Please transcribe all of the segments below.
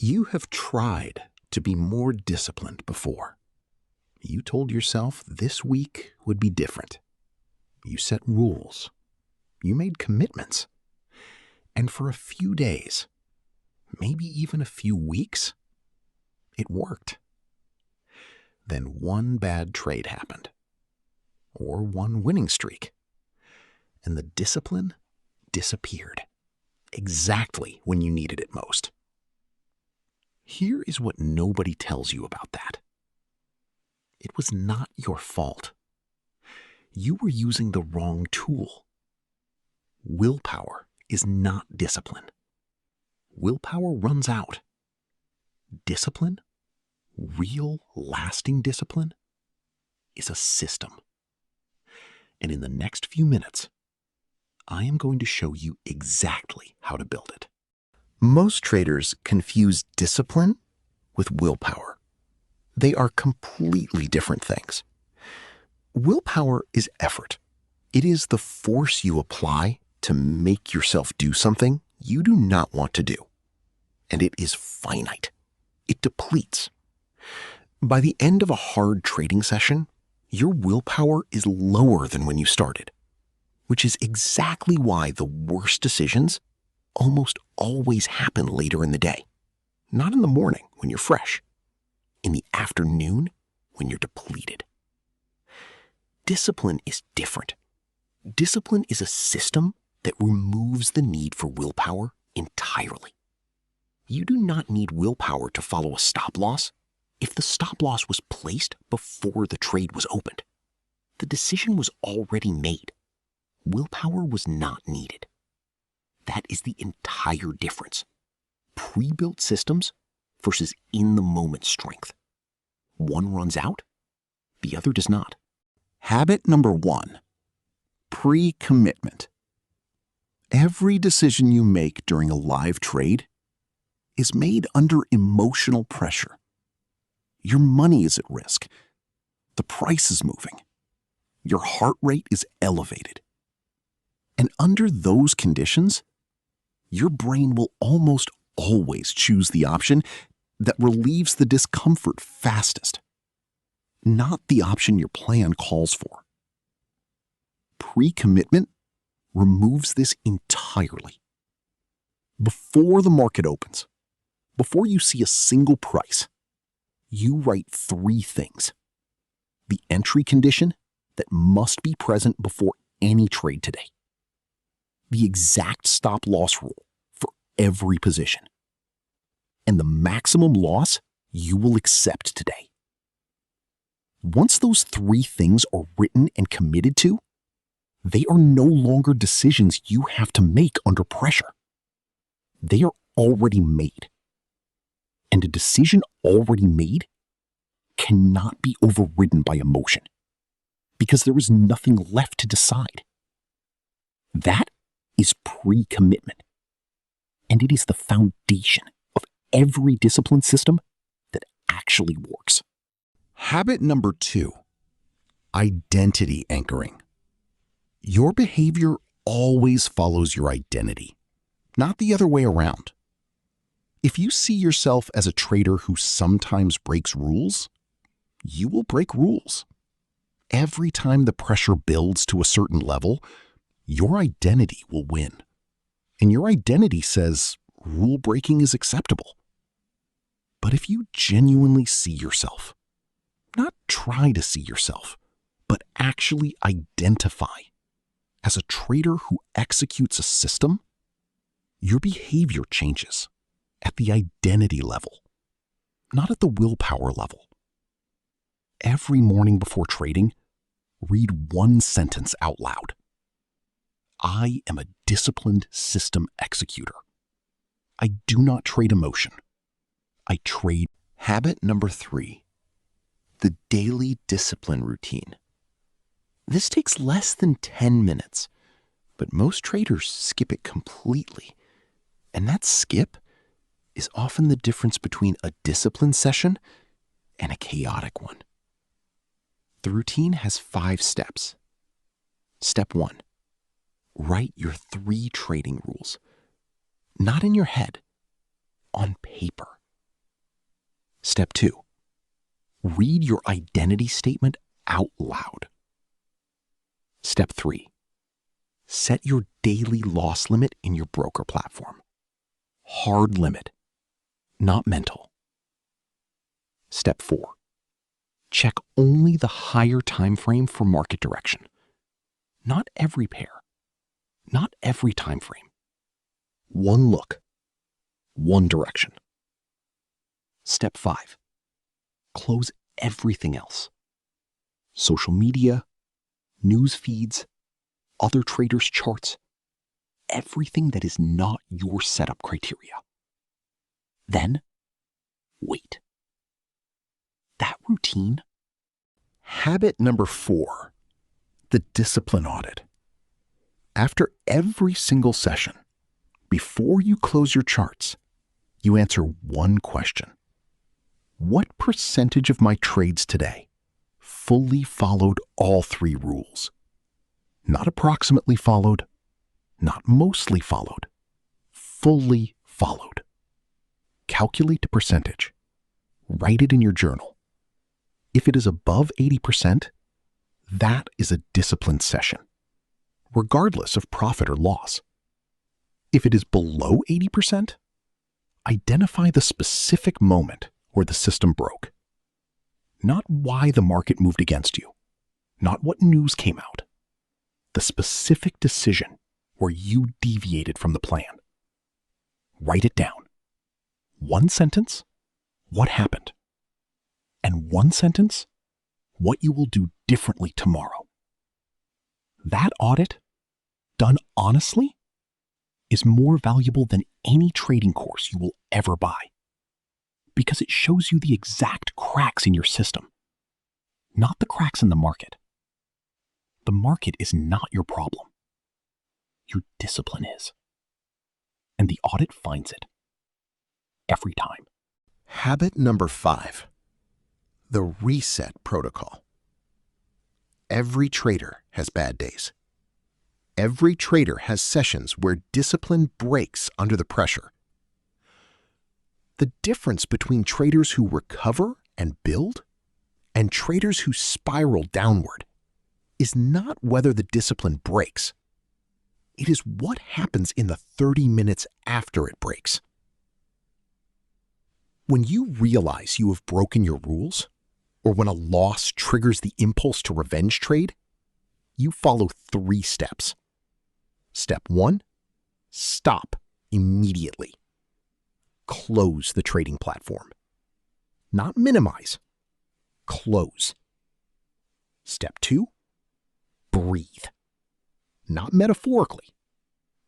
You have tried to be more disciplined before. You told yourself this week would be different. You set rules. You made commitments. And for a few days, maybe even a few weeks, it worked. Then one bad trade happened, or one winning streak, and the discipline disappeared exactly when you needed it most. Here is what nobody tells you about that. It was not your fault. You were using the wrong tool. Willpower is not discipline. Willpower runs out. Discipline, real lasting discipline, is a system. And in the next few minutes, I am going to show you exactly how to build it. Most traders confuse discipline with willpower. They are completely different things. Willpower is effort. It is the force you apply to make yourself do something you do not want to do. And it is finite. It depletes. By the end of a hard trading session, your willpower is lower than when you started, which is exactly why the worst decisions almost always happen later in the day. Not in the morning when you're fresh. In the afternoon when you're depleted. Discipline is different. Discipline is a system that removes the need for willpower entirely. You do not need willpower to follow a stop loss if the stop loss was placed before the trade was opened. The decision was already made. Willpower was not needed. That is the entire difference. Pre-built systems versus in-the-moment strength. One runs out, the other does not. Habit number 1, pre-commitment. Every decision you make during a live trade is made under emotional pressure. Your money is at risk. The price is moving. Your heart rate is elevated. And under those conditions, your brain will almost always choose the option that relieves the discomfort fastest, not the option your plan calls for. Pre-commitment removes this entirely. Before the market opens, before you see a single price, you write 3 things. The entry condition that must be present before any trade today. The exact stop loss rule for every position. And the maximum loss you will accept today. Once those 3 things are written and committed to, they are no longer decisions you have to make under pressure. They are already made. And a decision already made cannot be overridden by emotion because there is nothing left to decide. That is pre-commitment. And it is the foundation of every discipline system that actually works. Habit number 2, identity anchoring. Your behavior always follows your identity, not the other way around. If you see yourself as a trader who sometimes breaks rules, you will break rules. Every time the pressure builds to a certain level, your identity will win. And your identity says rule breaking is acceptable. But if you genuinely see yourself, not try to see yourself, but actually identify as a trader who executes a system, your behavior changes at the identity level, not at the willpower level. Every morning before trading, read one sentence out loud. I am a disciplined system executor. I do not trade emotion. I trade. Habit number 3, the daily discipline routine. This takes less than 10 minutes, but most traders skip it completely. And that skip is often the difference between a disciplined session and a chaotic one. The routine has 5 steps. Step 1, write your 3 trading rules. Not in your head, on paper. Step 2. Read your identity statement out loud. Step 3. Set your daily loss limit in your broker platform. Hard limit, not mental. Step 4. Check only the higher time frame for market direction. Not every pair, not every time frame. One look, one direction. Step 5. Close everything else. Social media, news feeds, other traders' charts, everything that is not your setup criteria. Then, wait. That routine. Habit number 4, the discipline audit. After every single session, before you close your charts, you answer one question. What percentage of my trades today fully followed all 3 rules? Not approximately followed, not mostly followed, fully followed. Calculate the percentage. Write it in your journal. If it is above 80%, that is a disciplined session, regardless of profit or loss. If it is below 80%, identify the specific moment where the system broke. Not why the market moved against you, not what news came out. The specific decision where you deviated from the plan. Write it down. One sentence, what happened? And one sentence, what you will do differently tomorrow. That audit, done honestly, is more valuable than any trading course you will ever buy, because it shows you the exact cracks in your system, not the cracks in the market. The market is not your problem. Your discipline is. And the audit finds it. Every time. Habit number 5, the reset protocol. Every trader has bad days. Every trader has sessions where discipline breaks under the pressure. The difference between traders who recover and build and traders who spiral downward is not whether the discipline breaks. It is what happens in the 30 minutes after it breaks. When you realize you have broken your rules, or when a loss triggers the impulse to revenge trade, you follow 3 steps. Step 1, stop immediately. Close the trading platform. Not minimize, close. Step 2, breathe. Not metaphorically.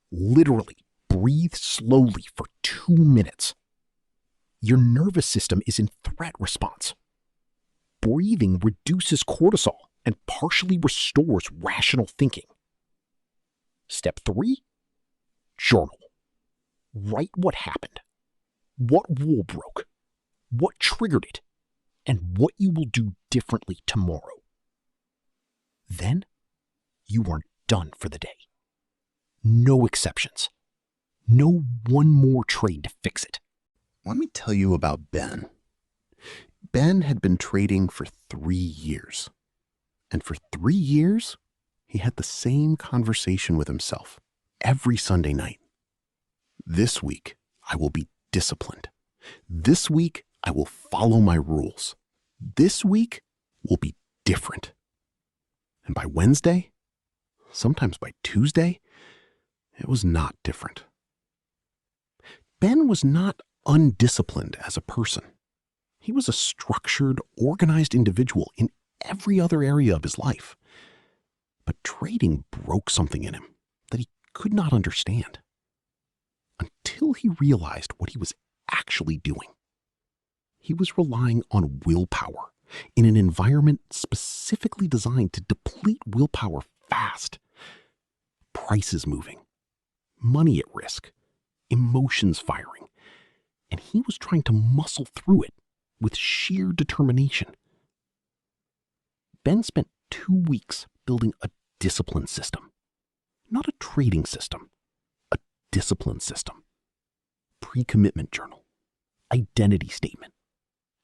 Literally, breathe slowly for 2 minutes. Your nervous system is in threat response. Breathing reduces cortisol and partially restores rational thinking. Step 3, journal. Write what happened, what rule broke, what triggered it, and what you will do differently tomorrow. Then, you are done for the day. No exceptions. No one more trade to fix it. Let me tell you about Ben. Ben had been trading for 3 years. And for 3 years, he had the same conversation with himself every Sunday night. This week, I will be disciplined. This week, I will follow my rules. This week will be different. And by Wednesday, sometimes by Tuesday, it was not different. Ben was not undisciplined as a person. He was a structured, organized individual in every other area of his life. But trading broke something in him that he could not understand until he realized what he was actually doing. He was relying on willpower in an environment specifically designed to deplete willpower fast. Prices moving, money at risk, emotions firing, and he was trying to muscle through it with sheer determination. Ben spent 2 weeks building a discipline system, not a trading system, a discipline system. Pre-commitment journal, identity statement,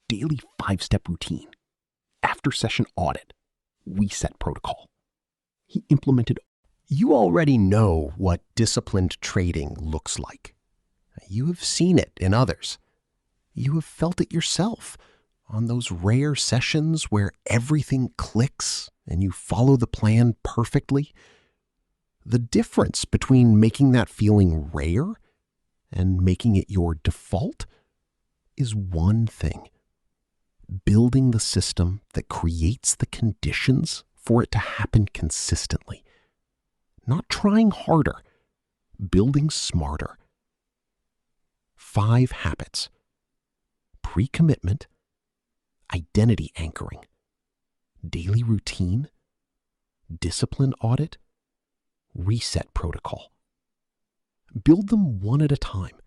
daily 5-step routine, after-session audit, reset protocol. He implemented. You already know what disciplined trading looks like. You have seen it in others. You have felt it yourself on those rare sessions where everything clicks and you follow the plan perfectly. The difference between making that feeling rare and making it your default is one thing: building the system that creates the conditions for it to happen consistently. Not trying harder, building smarter. 5 habits: pre-commitment, identity anchoring, daily routine, discipline audit, reset protocol. Build them one at a time.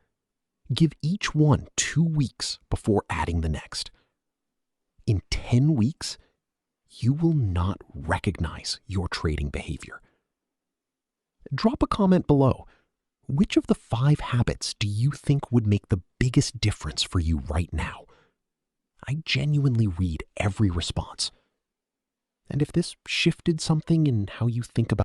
Give each one 2 weeks before adding the next. In 10 weeks, you will not recognize your trading behavior. Drop a comment below. Which of the 5 habits do you think would make the biggest difference for you right now? I genuinely read every response. And if this shifted something in how you think about